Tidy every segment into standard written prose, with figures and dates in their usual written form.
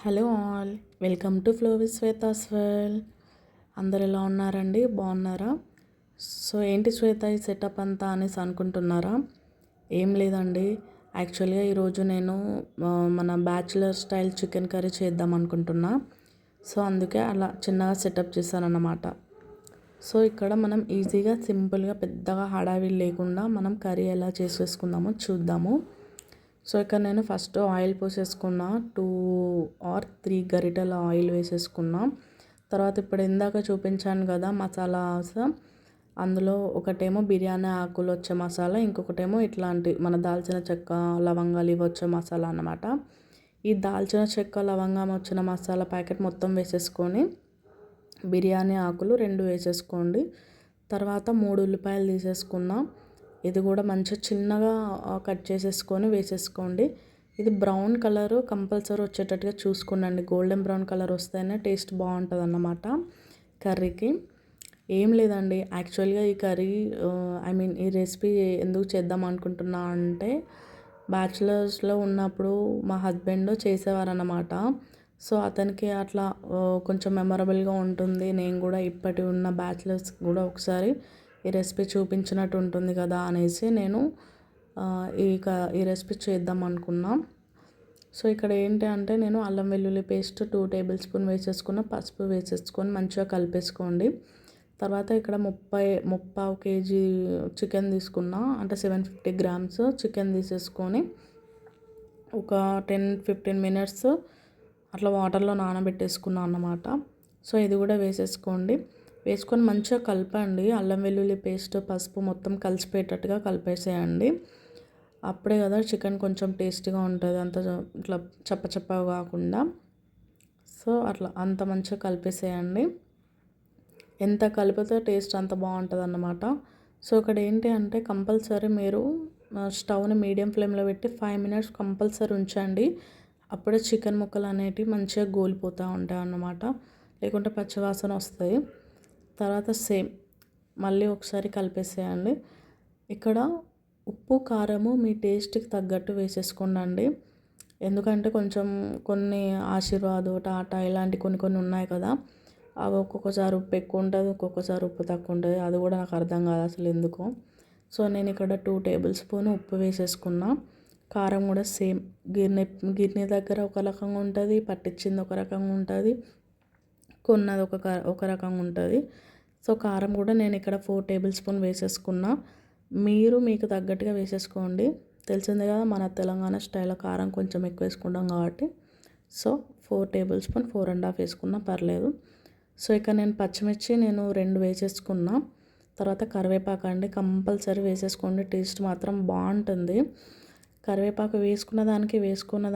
Hello all, welcome to flow with Shweta's world. అందరు ఎలా ఉన్నారండి? బాగున్నారా? సో ఏంటి శ్వేత ఈ సెటప్ అంతా అనేసి అనుకుంటున్నారా? ఏం లేదండి, యాక్చువల్గా ఈరోజు నేను మన బ్యాచులర్ స్టైల్ చికెన్ కర్రీ చేద్దాం అనుకుంటున్నా. సో అందుకే అలా చిన్నగా సెటప్ చేశానన్నమాట. సో ఇక్కడ మనం ఈజీగా సింపుల్గా పెద్దగా హడావిడి లేకుండా మనం కర్రీ ఎలా చేసేసుకుందామో చూద్దాము. సో ఇక్కడ నేను ఫస్ట్ ఆయిల్ పోసేసుకున్నా, 2 or 3 గరిటెల ఆయిల్ వేసేసుకున్నా. తర్వాత ఇప్పుడు ఇందాక చూపించాను కదా మసాలాస్, అందులో ఒకటేమో బిర్యానీ ఆకులు వచ్చే మసాలా, ఇంకొకటేమో ఇట్లాంటి మన దాల్చిన చెక్క లవంగాలు ఇవి వచ్చే మసాలా అన్నమాట. ఈ దాల్చిన చెక్క లవంగం వచ్చిన మసాలా ప్యాకెట్ మొత్తం వేసేసుకొని బిర్యానీ ఆకులు 2 వేసేసుకోండి. తర్వాత 3 ఉల్లిపాయలు తీసేసుకున్నా. ఇది కూడా మంచిగా చిన్నగా కట్ చేసేసుకొని వేసేసుకోండి. ఇది బ్రౌన్ కలర్ కంపల్సరీ వచ్చేటట్టుగా చూసుకోండి. గోల్డెన్ బ్రౌన్ కలర్ వస్తేనే టేస్ట్ బాగుంటుంది అన్నమాట కర్రీకి. ఏం లేదండి, యాక్చువల్గా ఈ కర్రీ ఈ రెసిపీ ఎందుకు చేద్దాం అనుకుంటున్నా అంటే, బ్యాచులర్స్లో ఉన్నప్పుడు మా హస్బెండ్ చేసేవారన్నమాట. సో అతనికి అట్లా కొంచెం మెమరబుల్గా ఉంటుంది. నేను కూడా ఇప్పటి ఉన్న బ్యాచులర్స్ కూడా ఒకసారి ఈ రెసిపీ చూపించినట్టు ఉంటుంది కదా అనేసి నేను ఈ రెసిపీ చేద్దాం అనుకున్నా. సో ఇక్కడ ఏంటి అంటే, నేను అల్లం వెల్లుల్లి పేస్ట్ 2 టేబుల్ స్పూన్ వేసేసుకున్న, పసుపు వేసేసుకొని మంచిగా కలిపేసుకోండి. తర్వాత ఇక్కడ 30 కేజీ చికెన్ తీసుకున్నా, అంటే 750 గ్రామ్స్ చికెన్ తీసేసుకొని ఒక 10-15 మినిట్స్ అట్లా వాటర్లో నానబెట్టేసుకున్నాను అన్నమాట. సో ఇది కూడా వేసేసుకోండి. వేసుకొని మంచిగా కలపండి. అల్లం వెల్లుల్లి పేస్ట్ పసుపు మొత్తం కలిసిపోయేటట్టుగా కలిపేసేయండి. అప్పుడే కదా చికెన్ కొంచెం టేస్టీగా ఉంటుంది, అంత ఇట్లా చప్పచప్పగా కాకుండా. సో అట్లా అంత మంచిగా కలిపేసేయండి. ఎంత కలిపితే టేస్ట్ అంత బాగుంటుంది అన్నమాట. సో ఇక్కడ ఏంటి అంటే, కంపల్సరీ మీరు స్టవ్ని మీడియం ఫ్లేమ్లో పెట్టి 5 మినిట్స్ కంపల్సరీ ఉంచండి. అప్పుడే చికెన్ ముక్కలు అనేటివి మంచిగా గోలిపోతూ ఉంటాయి అన్నమాట, లేకుంటే పచ్చివాసన వస్తాయి. తర్వాత సేమ్ మళ్ళీ ఒకసారి కలిపేసేయండి. ఇక్కడ ఉప్పు కారము మీ టేస్ట్కి తగ్గట్టు వేసేసుకోండి. ఎందుకంటే కొంచెం కొన్ని ఆశీర్వాద్, టాటా ఇలాంటి కొన్ని ఉన్నాయి కదా, అవి ఒక్కొక్కసారి ఉప్పు ఎక్కువ ఉంటుంది, ఒక్కొక్కసారి ఉప్పు తక్కువ ఉంటుంది. అది కూడా నాకు అర్థం కాదు అసలు ఎందుకో. సో నేను ఇక్కడ 2 టేబుల్ స్పూన్ ఉప్పు వేసేసుకున్నా. కారం కూడా సేమ్ గిన్నె దగ్గర ఒక రకంగా ఉంటుంది, పట్టించింది ఒక రకంగా ఉంటుంది, కొన్నది ఒక రకంగా ఉంటుంది. సో కారం కూడా నేను ఇక్కడ 4 టేబుల్ స్పూన్ వేసేసుకున్నా. మీరు మీకు తగ్గట్టుగా వేసేసుకోండి. తెలిసిందే కదా మన తెలంగాణ స్టైల్లో కారం కొంచెం ఎక్కువ వేసుకుంటాం కాబట్టి. సో 4 టేబుల్ స్పూన్, 4.5 వేసుకున్నా పర్లేదు. సో ఇక నేను పచ్చిమిర్చి 2 వేసేసుకున్నా. తర్వాత కరివేపాకు అండి కంపల్సరీ వేసేసుకోండి, టేస్ట్ మాత్రం బాగుంటుంది. కరివేపాకు వేసుకున్న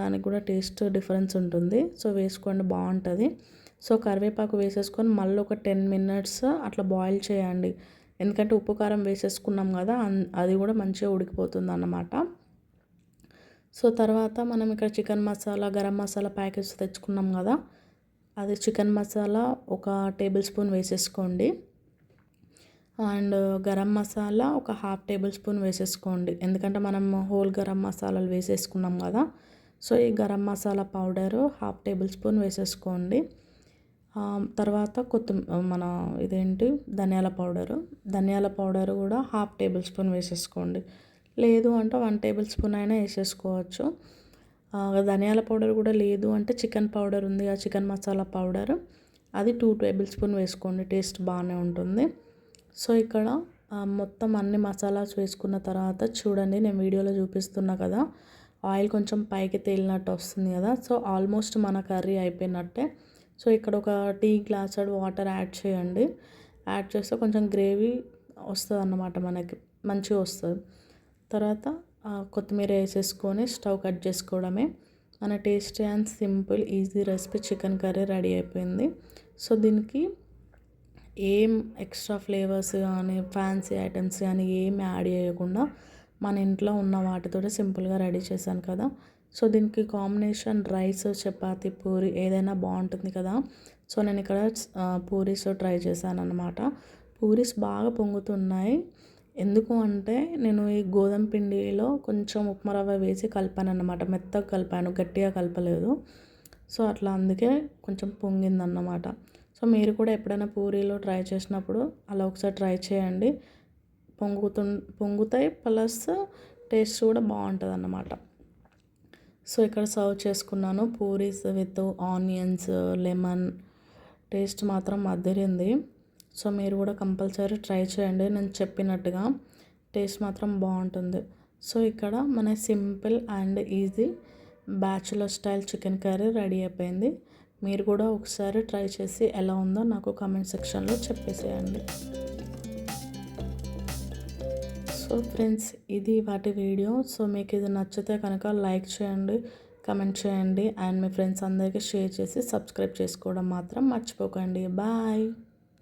దానికి కూడా టేస్ట్ డిఫరెన్స్ ఉంటుంది. సో వేసుకోండి, బాగుంటుంది. సో కరివేపాకు వేసేసుకొని మళ్ళీ ఒక 10 మినిట్స్ అట్లా బాయిల్ చేయండి. ఎందుకంటే ఉప్పు కారం వేసేసుకున్నాం కదా, అది కూడా మంచిగా ఉడికిపోతుంది అన్నమాట. సో తర్వాత మనం ఇక్కడ చికెన్ మసాలా, గరం మసాలా ప్యాకెట్స్ తెచ్చుకున్నాం కదా, అది చికెన్ మసాలా ఒక టేబుల్ స్పూన్ వేసేసుకోండి. అండ్ గరం మసాలా ఒక 1/2 టేబుల్ స్పూన్ వేసేసుకోండి. ఎందుకంటే మనం హోల్ గరం మసాలాలు వేసేసుకున్నాం కదా. సో ఈ garam masala powder 1/2 table spoon వేసేసుకోండి. తర్వాత మన ధనియాల పౌడరు కూడా 1/2 టేబుల్ స్పూన్ వేసేసుకోండి. లేదు అంటే 1 టేబుల్ స్పూన్ అయినా వేసేసుకోవచ్చు. ధనియాల పౌడర్ కూడా లేదు అంటే చికెన్ పౌడర్ ఉంది, ఆ చికెన్ మసాలా పౌడర్ అది 2 టేబుల్ స్పూన్ వేసుకోండి, టేస్ట్ బాగానే ఉంటుంది. సో ఇక్కడ మొత్తం అన్ని మసాలాస్ వేసుకున్న తర్వాత చూడండి, నేను వీడియోలో చూపిస్తున్నా కదా, ఆయిల్ కొంచెం పైకి తేలినట్టు వస్తుంది కదా. సో ఆల్మోస్ట్ మన కర్రీ అయిపోయినట్టే. సో ఇక్కడ ఒక టీ గ్లాసెడ్ వాటర్ యాడ్ చేయండి. యాడ్ చేస్తే కొంచెం గ్రేవీ వస్తుంది అన్నమాట, మనకి మంచిగా వస్తుంది. తర్వాత కొత్తిమీర వేసేసుకొని స్టవ్ కట్ చేసుకోవడమే. మన tasty and simple easy recipe chicken curry ready అయిపోయింది. సో దీనికి ఏం ఎక్స్ట్రా ఫ్లేవర్స్ కానీ ఫ్యాన్సీ ఐటమ్స్ కానీ ఏం యాడ్ చేయకుండా మన ఇంట్లో ఉన్న వాటితోనే సింపుల్గా రెడీ చేశాను కదా. సో దీనికి కాంబినేషన్ రైస్, చపాతీ, పూరి ఏదైనా బాగుంటుంది కదా. సో నేను ఇక్కడ పూరీస్ ట్రై చేశాను అన్నమాట. పూరీస్ బాగా పొంగుతున్నాయి. ఎందుకు అంటే నేను ఈ గోధుమ పిండిలో కొంచెం ఉప్మా రవ్వ వేసి కలిపాను అన్నమాట. మెత్తగా కలిపాను, గట్టిగా కలపలేదు. సో అట్లా అందుకే కొంచెం పొంగిందన్నమాట. సో మీరు కూడా ఎప్పుడైనా పూరీలు ట్రై చేసినప్పుడు అలా ఒకసారి ట్రై చేయండి. పొంగుతు పొంగుతాయి ప్లస్ టేస్ట్ కూడా బాగుంటుందన్నమాట. సో ఇక్కడ సర్వ్ చేసుకున్నాను puris with onions, lemon. Taste మాత్రం అదిరింది. సో మీరు కూడా కంపల్సరీ ట్రై చేయండి నేను చెప్పినట్టుగా. టేస్ట్ మాత్రం బాగుంటుంది. సో ఇక్కడ మన simple and easy bachelor style chicken curry ready అయిపోయింది. మీరు కూడా ఒకసారి ట్రై చేసి ఎలా ఉందో నాకు కామెంట్ సెక్షన్లో చెప్పేసేయండి. సో ఫ్రెండ్స్, ఇది వాటి వీడియో. సో మీకు ఇది నచ్చితే కనుక లైక్ చేయండి, కమెంట్ చేయండి అండ్ మీ ఫ్రెండ్స్ అందరికీ షేర్ చేసి సబ్స్క్రైబ్ చేసుకోవడం మాత్రం మర్చిపోకండి. బాయ్.